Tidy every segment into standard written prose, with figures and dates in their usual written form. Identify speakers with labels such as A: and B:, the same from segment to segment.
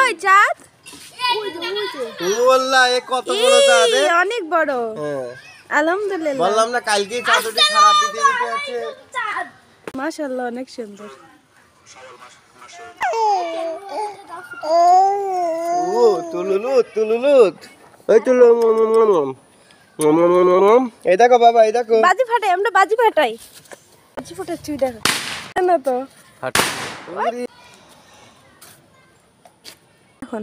A: কই চাঁদ?
B: ওয়াল্লাহ এ কত বড় চাঁদ,
A: অনেক বড়। আলহামদুলিল্লাহ,
B: বললাম না কালকেই চাঁদ উঠে সারা পৃথিবীতে আছে।
A: মাশাআল্লাহ অনেক সুন্দর।
B: ও তুলুলুত তুলুলুত, ওই তুলু, এই দেখো বাবা, এই দেখো
A: বাজি ফাটাই, আমরা বাজি ফাটাই। বাজি ফাটাচ্ছি দেখো না তো এখন।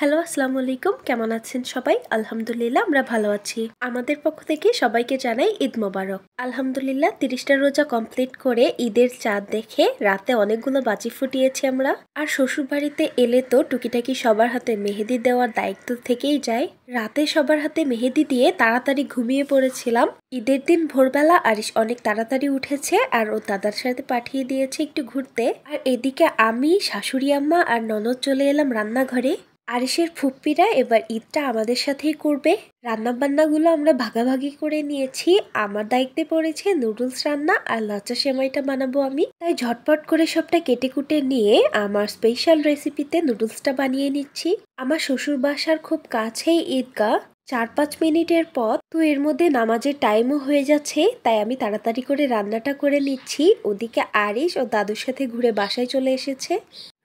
A: হ্যালো, আসসালামু আলাইকুম। কেমন আছেন সবাই? আলহামদুলিল্লাহ আমরা ভালো আছি। আমাদের পক্ষ থেকে সবাইকে জানাই ঈদ মোবারক। আলহামদুলিল্লাহ 30টা রোজা কমপ্লিট করে ঈদের চাঁদ দেখে রাতে অনেকগুলো বাজি ফুটিয়েছি আমরা। আর শ্বশুর বাড়িতে এলে তো টুকিটাকি সবার হাতে মেহেদি দেওয়ার দায়িত্ব থেকেই যায়। রাতে সবার হাতে মেহেদি দিয়ে তাড়াতাড়ি ঘুমিয়ে পড়েছিলাম। ঈদের দিন ভোরবেলা আরিশ অনেক তাড়াতাড়ি উঠেছে আর ও দাদার সাথে পাঠিয়ে দিয়েছে একটু ঘুরতে। আর এদিকে আমি, শাশুড়ি আম্মা আর ননদ চলে এলাম রান্নাঘরে। আরিশের ফুপ্পিরা এবার ঈদটা আমাদের সাথেই করবে। রান্নাবান্নাগুলো আমরা ভাগাভাগি করে নিয়েছি। আমার দায়িত্বে পড়েছে নুডলস রান্না আর লাচা সেমাইটা বানাবো আমি। তাই ঝটপট করে সবটা কেটে কুটে নিয়ে আমার স্পেশাল রেসিপিতে নুডলসটা বানিয়ে নিচ্ছি। আমার শ্বশুর বাসার খুব কাছেই ঈদগাহ, 4-5 মিনিটের পথ। তো এর মধ্যে নামাজের টাইমও হয়ে যাচ্ছে, তাই আমি তাড়াতাড়ি করে রান্নাটা করে নিচ্ছি। ওদিকে আরিশ ও দাদুর সাথে ঘুরে বাসায় চলে এসেছে।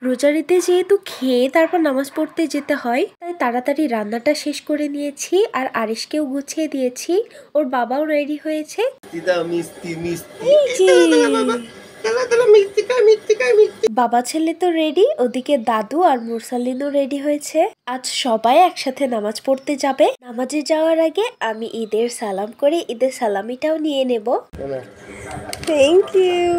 A: রোজারিতে যেহেতু খেয়ে তারপর নামাজ পড়তে যেতে হয়, তাই তাড়াতাড়ি রান্নাটা শেষ করে নিয়েছি আর আরিশকেও গুছিয়ে দিয়েছি। ওর বাবাও রেডি হয়েছে। বাবা ছেলে তো রেডি, ওদিকে দাদু আর মুরসালিনও রেডি হয়েছে। আজ সবাই একসাথে নামাজ পড়তে যাবে। নামাজে যাওয়ার আগে আমি ঈদের সালাম করে ঈদের সালামিটাও নিয়ে নেব। Thank you.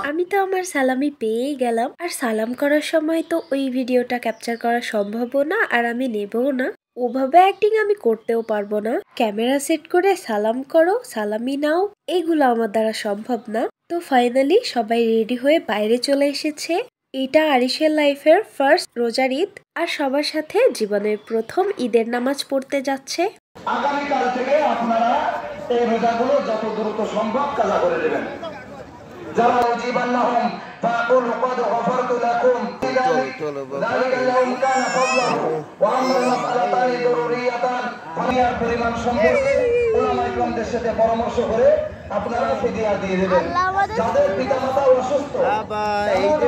A: আমি তো আমার সালামি পেয়ে গেলাম। আর সালাম করার সময় তো ওই ভিডিওটা ক্যাপচার করা সম্ভবও না, আর আমি নেবও না। ওভাবে অ্যাক্টিং আমি করতেও পারবো না। ক্যামেরা সেট করে সালাম করো, সালামি নাও, এগুলো আমার দ্বারা সম্ভব না। তো ফাইনালি সবাই রেডি হয়ে বাইরে চলে এসেছে। এটা আরিশের লাইফের ফার্স্ট রোজার ঈদ আর সবার সাথে জীবনের প্রথম ঈদের নামাজ পড়তে যাচ্ছে।
C: আগামীকাল থেকে আপনারা এই রোজাগুলো যত দ্রুত সম্ভব কাজা করে দেবেন। যারা জীবনাহম ফাকুল কদ গফরতু লাকুম যালিকা ইয়াউম কানা ফাদলাহু ওয়া আম্মাল মাসআলাতানি যুররিয়াতান ফারিয়ার পরিমাণ সম্পর্কে উলামায়ে কেরামদের সাথে পরামর্শ করে আপনারা ফিদিয়া দিয়ে দেবেন। যাদের পিতামাতা অসুস্থ বাবা এই যে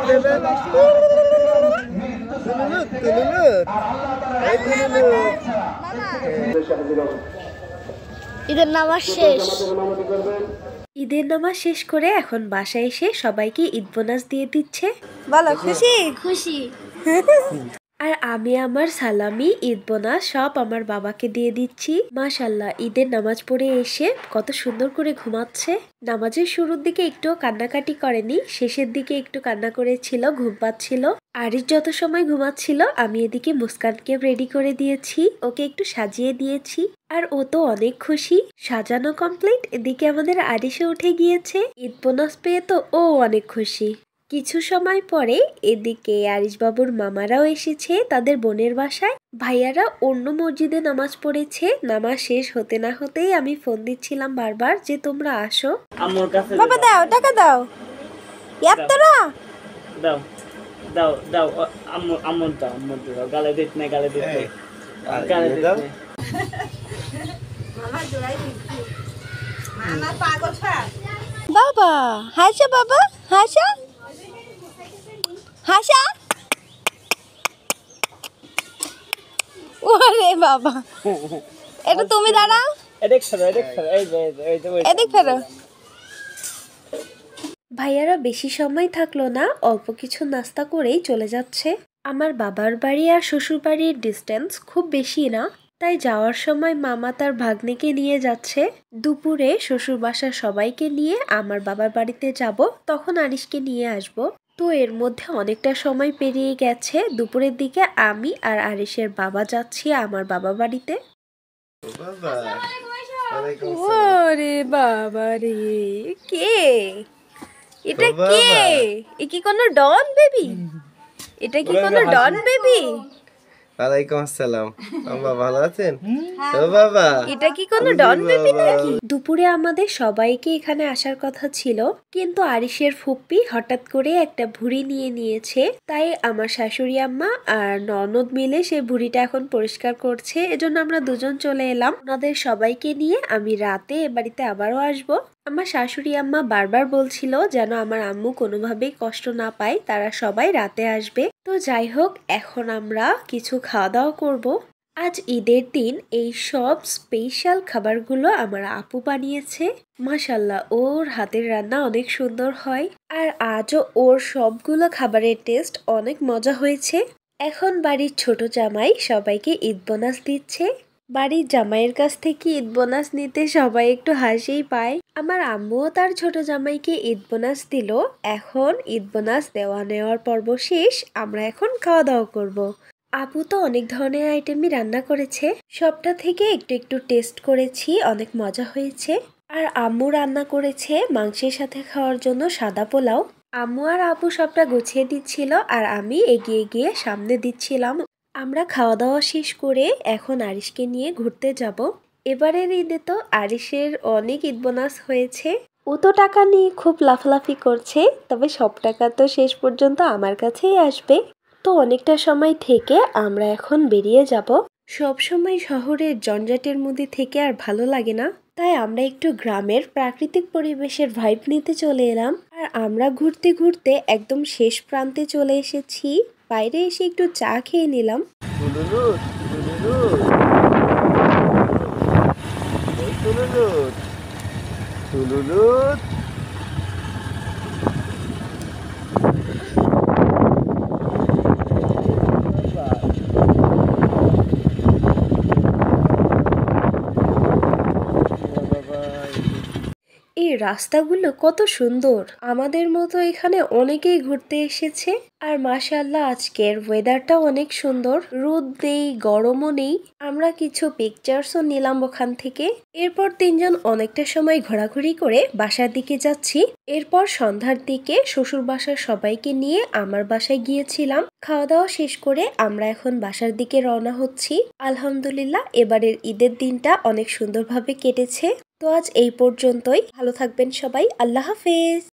A: ঈদের নামাজ শেষ। ঈদের নামাজ শেষ করে এখন বাসায় এসে সবাইকে ঈদ বোনাস দিয়ে দিচ্ছে। বলো খুশি? খুশি। আর আমি আমার সালামি, ঈদ বোনাস সব আমার বাবাকে দিয়ে দিচ্ছি। মাশাআল্লাহ ঈদের নামাজ পড়ে এসে কত সুন্দর করে ঘুমাচ্ছে। নামাজের শুরুর দিকে একটুও কান্নাকাটি করেনি, শেষের দিকে একটু কান্না করেছিল, ঘুম পাচ্ছিল। আরিশ যত সময় ঘুমাচ্ছিল আমি এদিকে মুস্কানকে রেডি করে দিয়েছি, ওকে একটু সাজিয়ে দিয়েছি। আর ও তো অনেক খুশি। সাজানো কমপ্লিট। এদিকে আমাদের আরিশও উঠে গিয়েছে। ঈদ বোনাস পেয়ে তো ও অনেক খুশি। কিছু সময় পরে এদিকে আরিশ বাবুর মামারাও এসেছে তাদের বোনের বাসায়। ভাইয়ারা অন্য মসজিদে নামাজ পড়েছে। নামাজ শেষ হতে না হতেই আমি ফোন দিচ্ছিলাম বারবার যে তোমরা আসো। বাবা দাও, টাকা দাও, এতটা
D: দাও দাও দাও, আম্মু দাও, গালে দিত না, গালে দিত না, গালে দিত না।
A: বাবা হাসা, বাবা হাসা, হাসা। ওরে বাবা, এটা তুমি দাঁড়াও,
D: এদিক ফেরো, এদিক ফেরো,
A: এদিক ফেরো। ভাইয়ারা বেশি সময় থাকলো না, অল্প কিছু নাস্তা করেই চলে যাচ্ছে। আমার বাবার বাড়ি আর শ্বশুর বাড়ির ডিস্টেন্স খুব বেশি না, তাই যাওয়ার সময় মামা তার ভাগ্নিকে নিয়ে যাচ্ছে। দুপুরে শ্বশুর বাসার সবাইকে নিয়ে আমার বাবার বাড়িতে যাব, তখন আরিশকে নিয়ে আসব। তো এর মধ্যে অনেকটা সময় পেরিয়ে গেছে। দুপুরের দিকে আমি আর আরিশের বাবা যাচ্ছি আমার বাবা বাড়িতে। ওরে বাবা রে, কে এটা?
B: ও বাবা।
A: কে? এ কি কোনো ডন বেবি? এটা কি কোনো ডন বেবি?
B: ওয়ালাইকুম আসসালাম। বাবা ভালো আছেন? ও বাবা।
A: এটা কি কোনো ডন বেবি নাকি? দুপুরে আমাদের সবাইকে এখানে আসার কথা ছিল, কিন্তু আরিশের ফুপ্পি হঠাৎ করে একটা ভুঁড়ি নিয়ে নিয়েছে। তাই আমার শাশুড়ি আম্মা আর ননদ মিলে সেই ভুঁড়িটা এখন পরিষ্কার করছে। এজন্য আমরা দুজন চলে এলাম। ওনাদের সবাইকে নিয়ে আমি রাতে এ বাড়িতে আবারও আসবো। আমার শাশুড়ি আম্মা বারবার বলছিল যেন আমার আম্মু কোনোভাবেই কষ্ট না পায়, তারা সবাই রাতে আসবে। তো যাই হোক, এখন আমরা কিছু খাওয়া দাওয়া করবো। আজ ঈদের দিন এই সব স্পেশাল খাবারগুলো আমার আপু বানিয়েছে। মাশাল্লাহ, ওর হাতের রান্না অনেক সুন্দর হয়। আর আজও ওর সবগুলো খাবারের টেস্ট অনেক মজা হয়েছে। এখন বাড়ির ছোট জামাই সবাইকে ঈদ বোনাস দিচ্ছে। বাড়ির জামাইয়ের কাছ থেকে ঈদ বোনাস নিতে সবাই একটু হাসিই পায়। আমার আম্মুও তার ছোট জামাইকে ঈদ বোনাস দিল। এখন ঈদ বোনাস দেওয়া নেওয়ার পর্ব শেষ, আমরা এখন খাওয়া দাওয়া করব। আপু তো অনেক ধরনের আইটেমই রান্না করেছে, সবটা থেকে একটু একটু টেস্ট করেছি, অনেক মজা হয়েছে। আর আম্মু রান্না করেছে মাংসের সাথে খাওয়ার জন্য সাদা পোলাও। আম্মু আর আপু সবটা গুছিয়ে দিচ্ছিল আর আমি এগিয়ে গিয়ে সামনে দিচ্ছিলাম। আমরা খাওয়া দাওয়া শেষ করে এখন আরিশকে নিয়ে ঘুরতে যাব। এবারের ঈদে তো আরিশের অনেক ঈদ বোনাস হয়েছে। ও তো টাকা নিয়ে খুব লাফালাফি করছে, তবে সব টাকা তো শেষ পর্যন্ত আমার কাছেই আসবে। তো অনেকটা সময় থেকে আমরা এখন বেরিয়ে যাব। সব সময় শহরের জঞ্জাটের মধ্যে থেকে আর ভালো লাগে না, তাই আমরা একটু গ্রামের প্রাকৃতিক পরিবেশের ভাইব নিতে চলে এলাম। আর আমরা ঘুরতে ঘুরতে একদম শেষ প্রান্তে চলে এসেছি। বাইরে এসে একটু চা খেয়ে নিলাম।
B: তুলুলুত, তুলুলুত। ওই তুলুলুত, তুলুলুত।
A: এই রাস্তাগুলো কত সুন্দর। আমাদের মতো এখানে অনেকেই ঘুরতে এসেছে। আর মাশাআল্লাহ, আজকের ওয়েদারটা অনেক সুন্দর, রোদ নেই, গরমও নেই। আমরা কিছু পিকচার্সও নিলাম ওখান থেকে। এরপর তিনজন অনেকটা সময় ঘোরাঘুরি করে বাসার দিকে যাচ্ছি। এরপর সন্ধ্যার দিকে শ্বশুর বাসার সবাইকে নিয়ে আমার বাসায় গিয়েছিলাম। খাওয়া দাওয়া শেষ করে আমরা এখন বাসার দিকে রওনা হচ্ছি। আলহামদুলিল্লাহ, এবারের ঈদের দিনটা অনেক সুন্দরভাবে কেটেছে। তো আজ এই পর্যন্তই। ভালো থাকবেন সবাই। আল্লাহ হাফেজ।